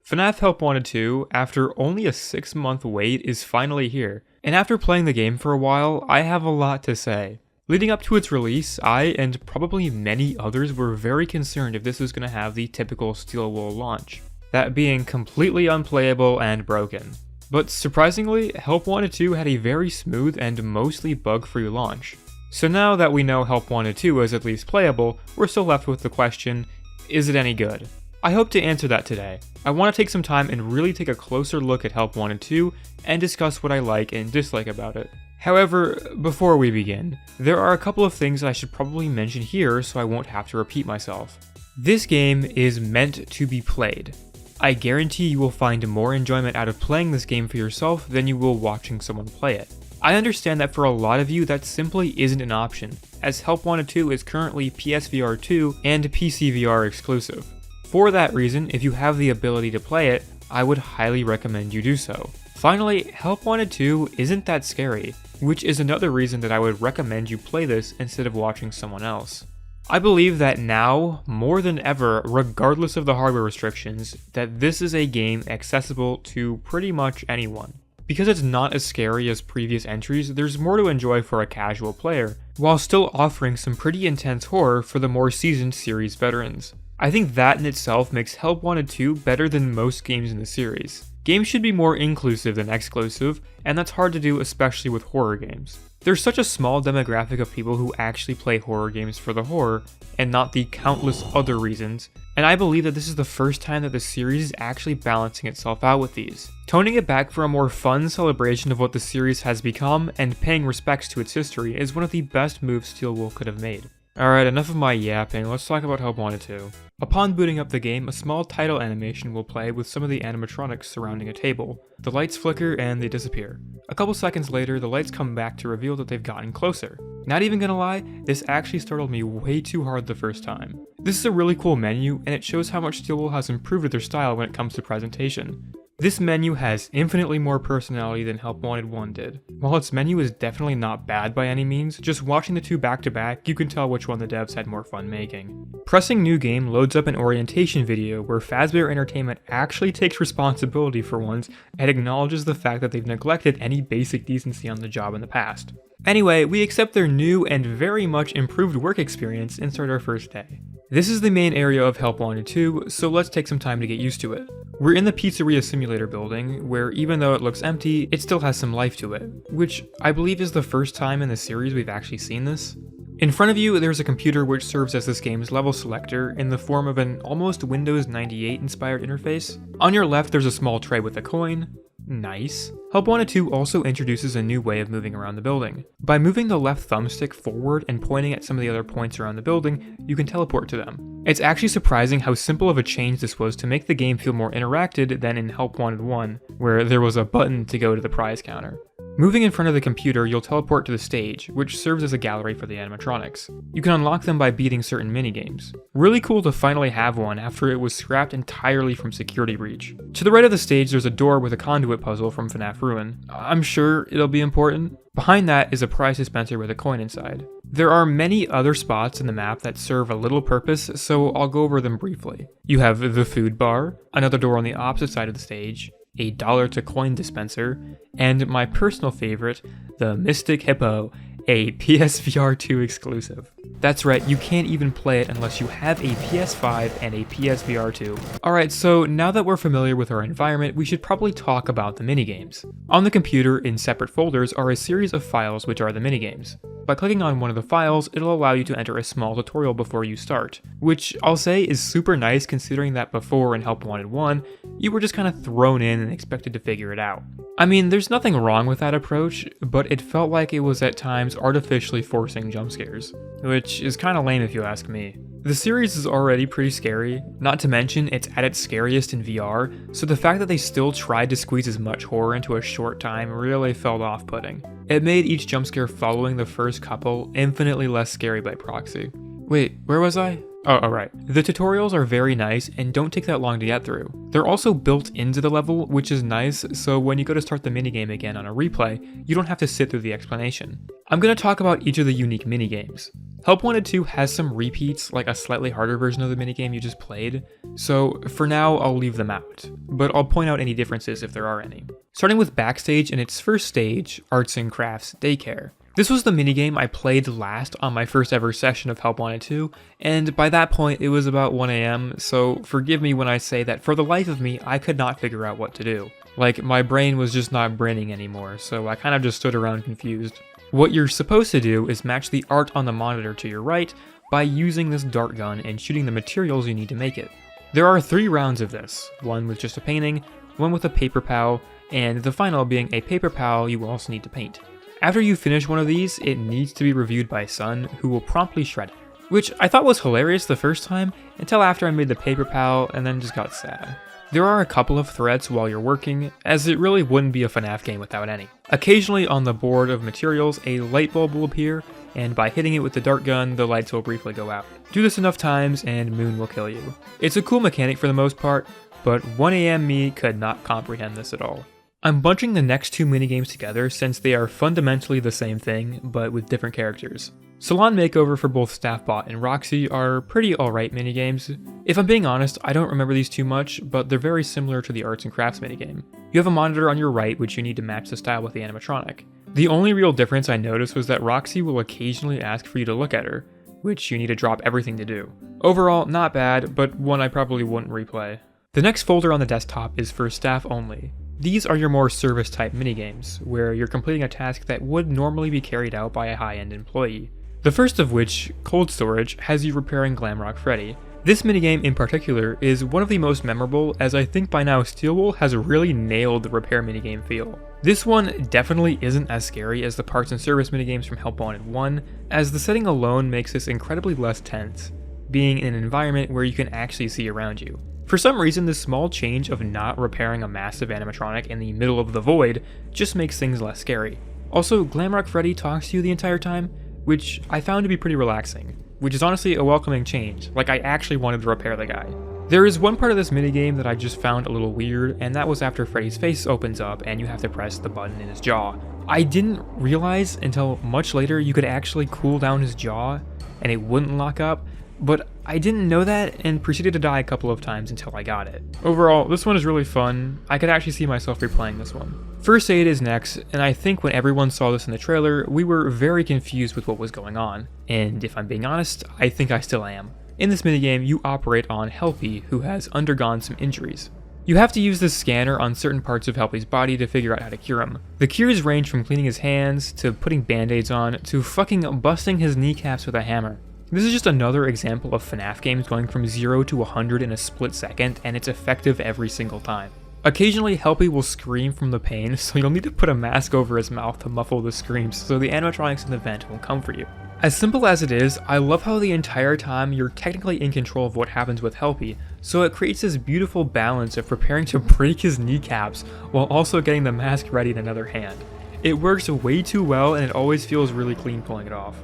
FNAF Help Wanted 2, after only a 6-month wait, is finally here, and after playing the game for a while, I have a lot to say. Leading up to its release, I, and probably many others, were very concerned if this was going to have the typical Steel Wool launch, that being completely unplayable and broken. But surprisingly, Help Wanted 2 had a very smooth and mostly bug-free launch. So now that we know Help Wanted 2 is at least playable, we're still left with the question, is it any good? I hope to answer that today. I want to take some time and really take a closer look at Help Wanted 2 and discuss what I like and dislike about it. However, before we begin, there are a couple of things I should probably mention here so I won't have to repeat myself. This game is meant to be played. I guarantee you will find more enjoyment out of playing this game for yourself than you will watching someone play it. I understand that for a lot of you that simply isn't an option, as Help Wanted 2 is currently PSVR 2 and PCVR exclusive. For that reason, if you have the ability to play it, I would highly recommend you do so. Finally, Help Wanted 2 isn't that scary, which is another reason that I would recommend you play this instead of watching someone else. I believe that now, more than ever, regardless of the hardware restrictions, that this is a game accessible to pretty much anyone. Because it's not as scary as previous entries, there's more to enjoy for a casual player, while still offering some pretty intense horror for the more seasoned series veterans. I think that in itself makes Help Wanted 2 better than most games in the series. Games should be more inclusive than exclusive, and that's hard to do especially with horror games. There's such a small demographic of people who actually play horror games for the horror, and not the countless other reasons, and I believe that this is the first time that the series is actually balancing itself out with these. Toning it back for a more fun celebration of what the series has become and paying respects to its history is one of the best moves Steel Wool could have made. Alright, enough of my yapping, let's talk about Help Wanted 2. Upon booting up the game, a small title animation will play with some of the animatronics surrounding a table. The lights flicker and they disappear. A couple seconds later, the lights come back to reveal that they've gotten closer. Not even gonna lie, this actually startled me way too hard the first time. This is a really cool menu, and it shows how much Steel Wool has improved their style when it comes to presentation. This menu has infinitely more personality than Help Wanted 1 did. While its menu is definitely not bad by any means, just watching the two back to back, you can tell which one the devs had more fun making. Pressing New Game loads up an orientation video where Fazbear Entertainment actually takes responsibility for once and acknowledges the fact that they've neglected any basic decency on the job in the past. Anyway, we accept their new and very much improved work experience and start our first day. This is the main area of Help Wanted 2, so let's take some time to get used to it. We're in the Pizzeria Simulator building, where even though it looks empty, it still has some life to it, which I believe is the first time in the series we've actually seen this. In front of you, there's a computer which serves as this game's level selector in the form of an almost Windows 98 inspired interface. On your left, there's a small tray with a coin. Nice. Help Wanted 2 also introduces a new way of moving around the building. By moving the left thumbstick forward and pointing at some of the other points around the building, you can teleport to them. It's actually surprising how simple of a change this was to make the game feel more interacted than in Help Wanted 1, where there was a button to go to the prize counter. Moving in front of the computer, you'll teleport to the stage, which serves as a gallery for the animatronics. You can unlock them by beating certain minigames. Really cool to finally have one after it was scrapped entirely from Security Breach. To the right of the stage, there's a door with a conduit puzzle from FNAF Ruin. I'm sure it'll be important. Behind that is a prize dispenser with a coin inside. There are many other spots in the map that serve a little purpose, so I'll go over them briefly. You have the food bar, another door on the opposite side of the stage, a dollar to coin dispenser, and my personal favorite, the Mystic Hippo, a PSVR 2 exclusive. That's right, you can't even play it unless you have a PS5 and a PSVR 2. Alright, so now that we're familiar with our environment, we should probably talk about the minigames. On the computer, in separate folders, are a series of files which are the minigames. By clicking on one of the files, it'll allow you to enter a small tutorial before you start, which I'll say is super nice considering that before in Help Wanted 1, you were just kind of thrown in and expected to figure it out. I mean, there's nothing wrong with that approach, but it felt like it was at times artificially forcing jump scares, which is kind of lame if you ask me. The series is already pretty scary, not to mention it's at its scariest in VR, so the fact that they still tried to squeeze as much horror into a short time really felt off-putting. It made each jump scare following the first couple infinitely less scary by proxy. Wait, where was I? Oh, right. The tutorials are very nice and don't take that long to get through. They're also built into the level, which is nice, so when you go to start the minigame again on a replay, you don't have to sit through the explanation. I'm going to talk about each of the unique minigames. Help Wanted 2 has some repeats, like a slightly harder version of the minigame you just played, so for now I'll leave them out, but I'll point out any differences if there are any. Starting with Backstage and its first stage, Arts and Crafts Daycare. This was the minigame I played last on my first ever session of Help Wanted 2, and by that point it was about 1 AM, so forgive me when I say that for the life of me I could not figure out what to do. Like, my brain was just not braining anymore, so I kind of just stood around confused. What you're supposed to do is match the art on the monitor to your right by using this dart gun and shooting the materials you need to make it. There are 3 rounds of this, one with just a painting, one with a paper pal, and the final being a paper pal you also need to paint. After you finish one of these, it needs to be reviewed by Sun, who will promptly shred it. Which I thought was hilarious the first time, until after I made the paper pal and then just got sad. There are a couple of threats while you're working, as it really wouldn't be a FNAF game without any. Occasionally on the board of materials, a light bulb will appear, and by hitting it with the dart gun, the lights will briefly go out. Do this enough times and Moon will kill you. It's a cool mechanic for the most part, but 1 AM me could not comprehend this at all. I'm bunching the next 2 minigames together since they are fundamentally the same thing, but with different characters. Salon Makeover for both Staffbot and Roxy are pretty alright minigames. If I'm being honest, I don't remember these too much, but they're very similar to the Arts and Crafts minigame. You have a monitor on your right which you need to match the style with the animatronic. The only real difference I noticed was that Roxy will occasionally ask for you to look at her, which you need to drop everything to do. Overall, not bad, but one I probably wouldn't replay. The next folder on the desktop is for staff only. These are your more service type minigames, where you're completing a task that would normally be carried out by a high-end employee. The first of which, Cold Storage, has you repairing Glamrock Freddy. This minigame in particular is one of the most memorable, as I think by now Steelwool has really nailed the repair minigame feel. This one definitely isn't as scary as the parts and service minigames from Help Wanted 1, as the setting alone makes this incredibly less tense, being in an environment where you can actually see around you. For some reason, this small change of not repairing a massive animatronic in the middle of the void just makes things less scary. Also, Glamrock Freddy talks to you the entire time, which I found to be pretty relaxing, which is honestly a welcoming change, like I actually wanted to repair the guy. There is one part of this minigame that I just found a little weird, and that was after Freddy's face opens up and you have to press the button in his jaw. I didn't realize until much later you could actually cool down his jaw and it wouldn't lock up, but I didn't know that and proceeded to die a couple of times until I got it. Overall, this one is really fun. I could actually see myself replaying this one. First Aid is next, and I think when everyone saw this in the trailer, we were very confused with what was going on. And if I'm being honest, I think I still am. In this minigame, you operate on Helpy, who has undergone some injuries. You have to use this scanner on certain parts of Helpy's body to figure out how to cure him. The cures range from cleaning his hands, to putting band-aids on, to fucking busting his kneecaps with a hammer. This is just another example of FNAF games going from 0 to 100 in a split second, and it's effective every single time. Occasionally, Helpy will scream from the pain, so you'll need to put a mask over his mouth to muffle the screams so the animatronics in the vent will come for you. As simple as it is, I love how the entire time you're technically in control of what happens with Helpy, so it creates this beautiful balance of preparing to break his kneecaps while also getting the mask ready in another hand. It works way too well, and it always feels really clean pulling it off.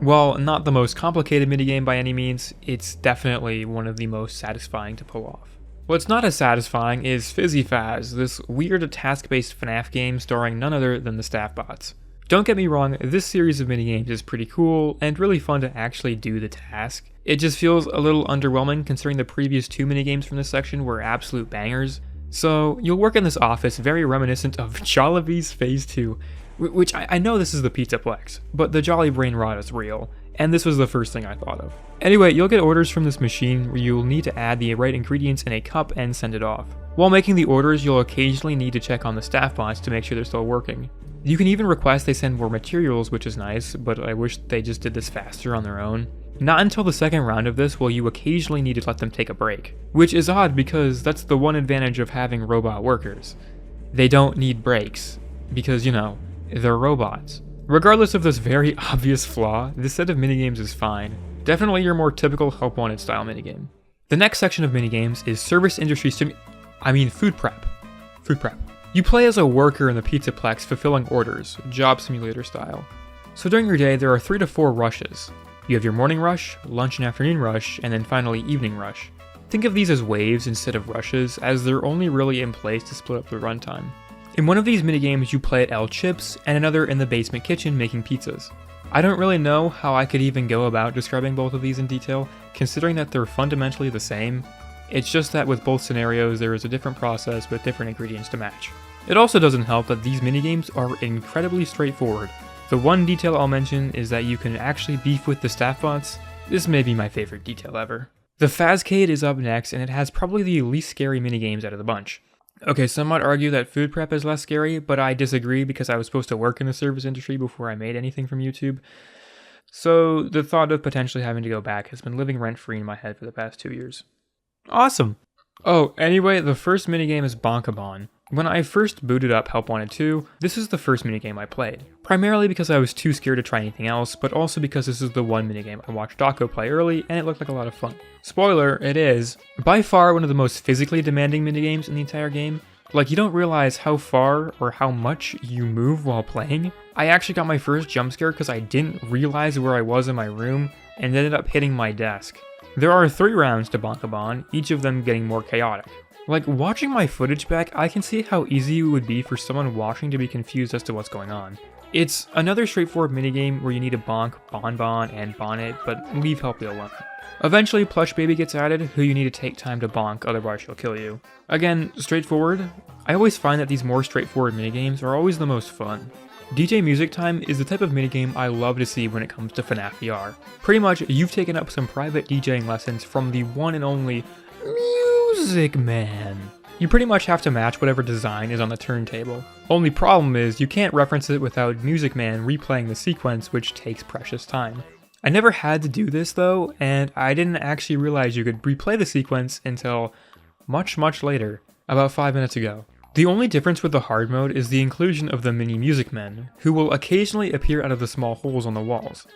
While not the most complicated minigame by any means, it's definitely one of the most satisfying to pull off. What's not as satisfying is FizzyFaz, this weird task-based FNAF game starring none other than the Staffbots. Don't get me wrong, this series of minigames is pretty cool and really fun to actually do the task. It just feels a little underwhelming considering the previous 2 minigames from this section were absolute bangers. So you'll work in this office very reminiscent of Jollibee's Phase 2, which I know this is the Pizzaplex, but the Jolly Brain Rot is real, and this was the first thing I thought of. Anyway, you'll get orders from this machine where you'll need to add the right ingredients in a cup and send it off. While making the orders, you'll occasionally need to check on the staff bots to make sure they're still working. You can even request they send more materials, which is nice, but I wish they just did this faster on their own. Not until the second round of this will you occasionally need to let them take a break, which is odd because that's the one advantage of having robot workers. They don't need breaks, because, you know, they're robots. Regardless of this very obvious flaw, this set of minigames is fine. Definitely your more typical Help Wanted style minigame. The next section of minigames is Service Industry Food Prep. Food Prep. You play as a worker in the Pizzaplex fulfilling orders, job simulator style. So during your day, there are 3 to 4 rushes. You have your morning rush, lunch and afternoon rush, and then finally evening rush. Think of these as waves instead of rushes, as they're only really in place to split up the runtime. In one of these minigames you play at El Chips, and another in the basement kitchen making pizzas. I don't really know how I could even go about describing both of these in detail, considering that they're fundamentally the same. It's just that with both scenarios there is a different process with different ingredients to match. It also doesn't help that these minigames are incredibly straightforward. The one detail I'll mention is that you can actually beef with the staff bots. This may be my favorite detail ever. The Fazcade is up next, and it has probably the least scary minigames out of the bunch. Okay, some might argue that food prep is less scary, but I disagree because I was supposed to work in the service industry before I made anything from YouTube. So the thought of potentially having to go back has been living rent-free in my head for the past 2 years. Awesome! Oh, anyway, the first minigame is Bonkabon. When I first booted up Help Wanted 2, this is the first minigame I played. Primarily because I was too scared to try anything else, but also because this is the one minigame I watched Dako play early and it looked like a lot of fun. Spoiler, it is. By far one of the most physically demanding minigames in the entire game. Like, you don't realize how far or how much you move while playing. I actually got my first jump scare because I didn't realize where I was in my room and ended up hitting my desk. There are 3 rounds to Bonkabon, each of them getting more chaotic. Like, watching my footage back, I can see how easy it would be for someone watching to be confused as to what's going on. It's another straightforward minigame where you need to bonk, bonbon, and bonnet, but leave Helpy alone. Eventually, Plush Baby gets added, who you need to take time to bonk, otherwise she'll kill you. Again, straightforward. I always find that these more straightforward minigames are always the most fun. DJ Music Time is the type of minigame I love to see when it comes to FNAF VR. Pretty much, you've taken up some private DJing lessons from the one and only Music Man. You pretty much have to match whatever design is on the turntable. Only problem is, you can't reference it without Music Man replaying the sequence, which takes precious time. I never had to do this though, and I didn't actually realize you could replay the sequence until much later, about 5 minutes ago. The only difference with the hard mode is the inclusion of the mini Music Men, who will occasionally appear out of the small holes on the walls.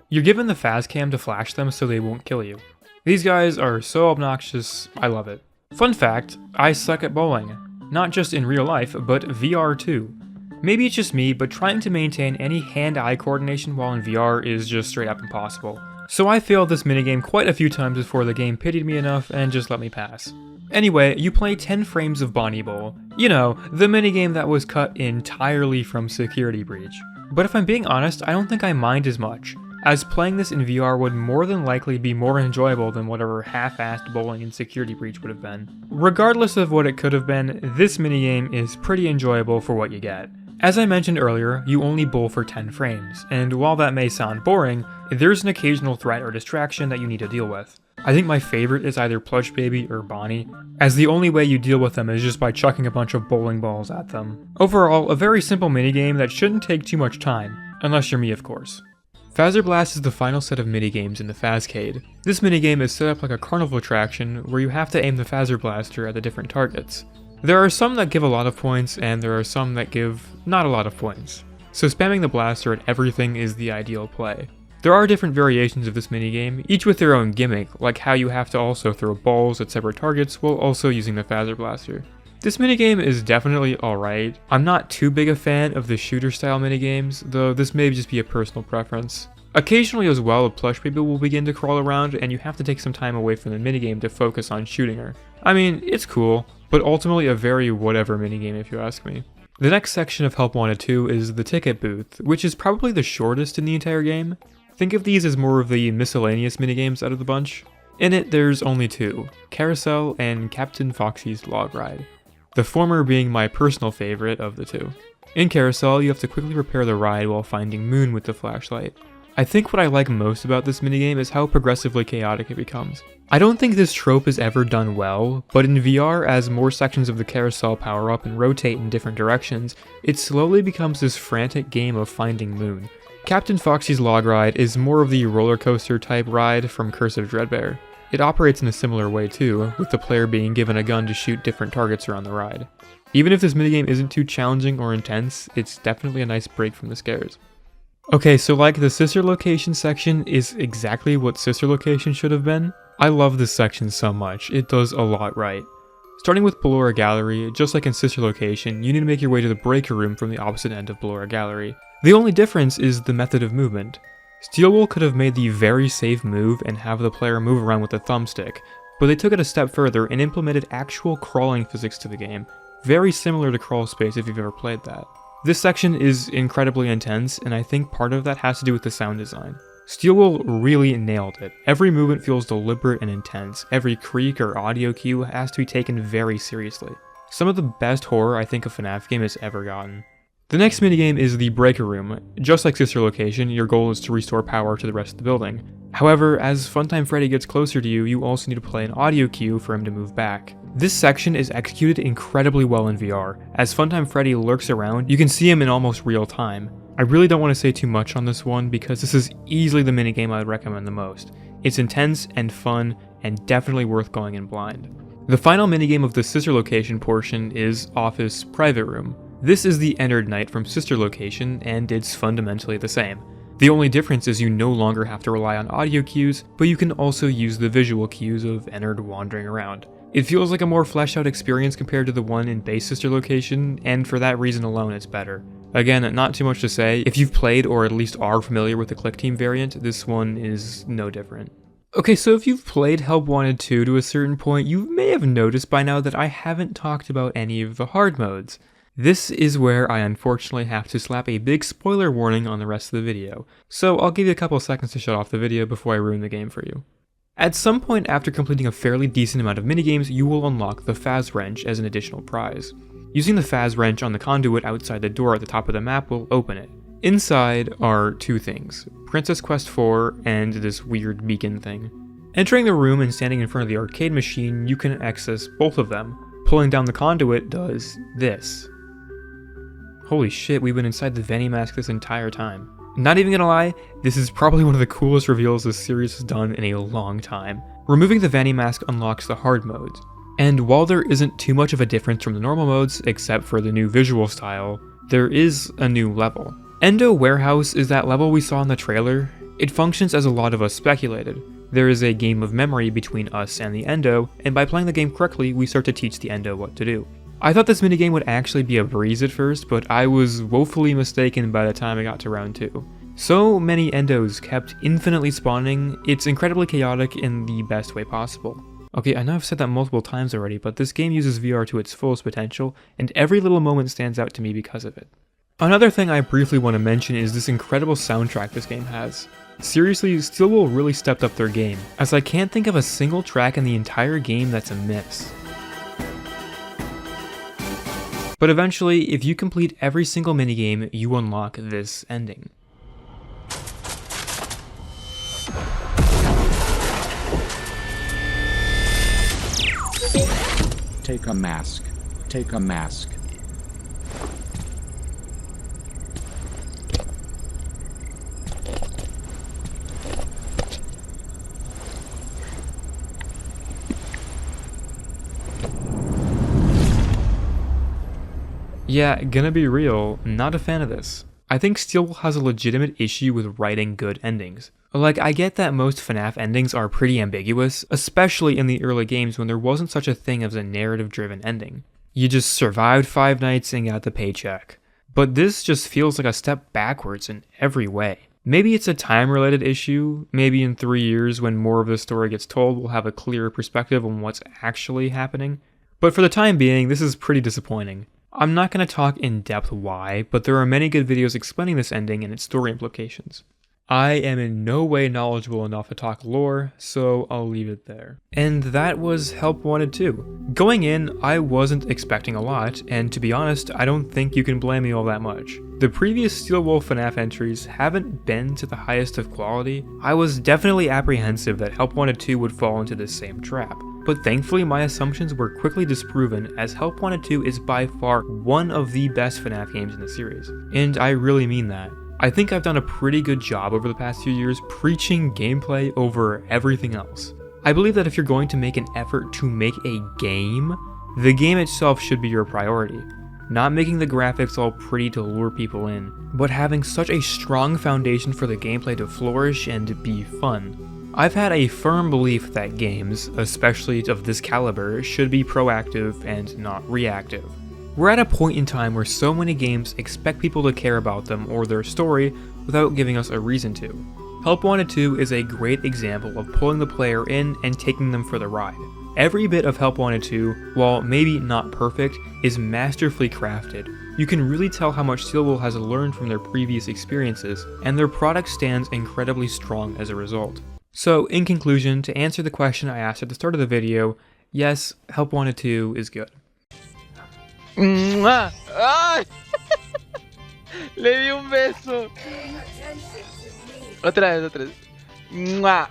You're given the Fazcam to flash them so they won't kill you. These guys are so obnoxious, I love it. Fun fact, I suck at bowling. Not just in real life, but VR too. Maybe it's just me, but trying to maintain any hand-eye coordination while in VR is just straight up impossible. So I failed this minigame quite a few times before the game pitied me enough and just let me pass. Anyway, you play 10 frames of Bonnie Bowl. You know, the minigame that was cut entirely from Security Breach. But if I'm being honest, I don't think I mind as much, as playing this in VR would more than likely be more enjoyable than whatever half-assed bowling in Security Breach would have been. Regardless of what it could have been, this minigame is pretty enjoyable for what you get. As I mentioned earlier, you only bowl for 10 frames, and while that may sound boring, there's an occasional threat or distraction that you need to deal with. I think my favorite is either Plush Baby or Bonnie, as the only way you deal with them is just by chucking a bunch of bowling balls at them. Overall, a very simple minigame that shouldn't take too much time, unless you're me of course. Phaser Blast is the final set of minigames in the Fazcade. This minigame is set up like a carnival attraction where you have to aim the Phaser Blaster at the different targets. There are some that give a lot of points, and there are some that give not a lot of points. So spamming the blaster at everything is the ideal play. There are different variations of this minigame, each with their own gimmick, like how you have to also throw balls at separate targets while also using the Phaser Blaster. This minigame is definitely alright. I'm not too big a fan of the shooter style minigames, though this may just be a personal preference. Occasionally as well, a Plush Baby will begin to crawl around and you have to take some time away from the minigame to focus on shooting her. I mean, it's cool, but ultimately a very whatever minigame if you ask me. The next section of Help Wanted 2 is the ticket booth, which is probably the shortest in the entire game. Think of these as more of the miscellaneous minigames out of the bunch. In it, there's only 2, Carousel and Captain Foxy's Log Ride. The former being my personal favorite of the 2. In Carousel, you have to quickly repair the ride while finding Moon with the flashlight. I think what I like most about this minigame is how progressively chaotic it becomes. I don't think this trope is ever done well, but in VR, as more sections of the carousel power up and rotate in different directions, it slowly becomes this frantic game of finding Moon. Captain Foxy's Log Ride is more of the roller coaster type ride from Curse of Dreadbear. It operates in a similar way too, with the player being given a gun to shoot different targets around the ride. Even if this minigame isn't too challenging or intense, it's definitely a nice break from the scares. Okay, so like the sister location section is exactly what sister location should have been. I love this section so much, it does a lot right. Starting with Ballora Gallery, just like in sister location, you need to make your way to the breaker room from the opposite end of Ballora Gallery. The only difference is the method of movement. Steelwool could have made the very safe move and have the player move around with a thumbstick, but they took it a step further and implemented actual crawling physics to the game, very similar to Crawl Space if you've ever played that. This section is incredibly intense, and I think part of that has to do with the sound design. Steelwool really nailed it. Every movement feels deliberate and intense, every creak or audio cue has to be taken very seriously. Some of the best horror I think a FNAF game has ever gotten. The next minigame is the Breaker Room. Just like Sister Location, your goal is to restore power to the rest of the building. However, as Funtime Freddy gets closer to you, you also need to play an audio cue for him to move back. This section is executed incredibly well in VR. As Funtime Freddy lurks around, you can see him in almost real time. I really don't want to say too much on this one because this is easily the minigame I would recommend the most. It's intense and fun and definitely worth going in blind. The final minigame of the Sister Location portion is Office Private Room. This is the Ennard Knight from Sister Location, and it's fundamentally the same. The only difference is you no longer have to rely on audio cues, but you can also use the visual cues of Ennard wandering around. It feels like a more fleshed out experience compared to the one in base Sister Location, and for that reason alone it's better. Again, not too much to say. If you've played or at least are familiar with the Click Team variant, this one is no different. Okay, so if you've played Help Wanted 2 to a certain point, you may have noticed by now that I haven't talked about any of the hard modes. This is where I unfortunately have to slap a big spoiler warning on the rest of the video, so I'll give you a couple seconds to shut off the video before I ruin the game for you. At some point after completing a fairly decent amount of minigames, you will unlock the Faz Wrench as an additional prize. Using the Faz Wrench on the conduit outside the door at the top of the map will open it. Inside are two things, Princess Quest 4 and this weird beacon thing. Entering the room and standing in front of the arcade machine, you can access both of them. Pulling down the conduit does this. Holy shit, we've been inside the Venny mask this entire time. Not even gonna lie, this is probably one of the coolest reveals this series has done in a long time. Removing the Venny mask unlocks the hard modes. And while there isn't too much of a difference from the normal modes, except for the new visual style, there is a new level. Endo Warehouse is that level we saw in the trailer. It functions as a lot of us speculated. There is a game of memory between us and the Endo, and by playing the game correctly, we start to teach the Endo what to do. I thought this minigame would actually be a breeze at first, but I was woefully mistaken by the time I got to round 2. So many Endos kept infinitely spawning, it's incredibly chaotic in the best way possible. Okay, I know I've said that multiple times already, but this game uses VR to its fullest potential, and every little moment stands out to me because of it. Another thing I briefly want to mention is this incredible soundtrack this game has. Seriously, Steelwool really stepped up their game, as I can't think of a single track in the entire game that's a miss. But eventually, if you complete every single minigame, you unlock this ending. Take a mask. Take a mask. Yeah, gonna be real, not a fan of this. I think Steelwool has a legitimate issue with writing good endings. Like, I get that most FNAF endings are pretty ambiguous, especially in the early games when there wasn't such a thing as a narrative-driven ending. You just survived 5 nights and got the paycheck. But this just feels like a step backwards in every way. Maybe it's a time-related issue, maybe in 3 years when more of the story gets told we'll have a clearer perspective on what's actually happening. But for the time being, this is pretty disappointing. I'm not going to talk in depth why, but there are many good videos explaining this ending and its story implications. I am in no way knowledgeable enough to talk lore, so I'll leave it there. And that was Help Wanted 2. Going in, I wasn't expecting a lot, and to be honest, I don't think you can blame me all that much. The previous Steelwool FNAF entries haven't been to the highest of quality. I was definitely apprehensive that Help Wanted 2 would fall into this same trap. But thankfully my assumptions were quickly disproven, as Help Wanted 2 is by far one of the best FNAF games in the series. And I really mean that. I think I've done a pretty good job over the past few years preaching gameplay over everything else. I believe that if you're going to make an effort to make a game, the game itself should be your priority. Not making the graphics all pretty to lure people in, but having such a strong foundation for the gameplay to flourish and be fun. I've had a firm belief that games, especially of this caliber, should be proactive and not reactive. We're at a point in time where so many games expect people to care about them or their story without giving us a reason to. Help Wanted 2 is a great example of pulling the player in and taking them for the ride. Every bit of Help Wanted 2, while maybe not perfect, is masterfully crafted. You can really tell how much Steelwool has learned from their previous experiences, and their product stands incredibly strong as a result. So, in conclusion, to answer the question I asked at the start of the video, yes, Help Wanted 2 is good. ¡Mua! ¡Ay! Le di un beso. Otra vez. ¡Mua!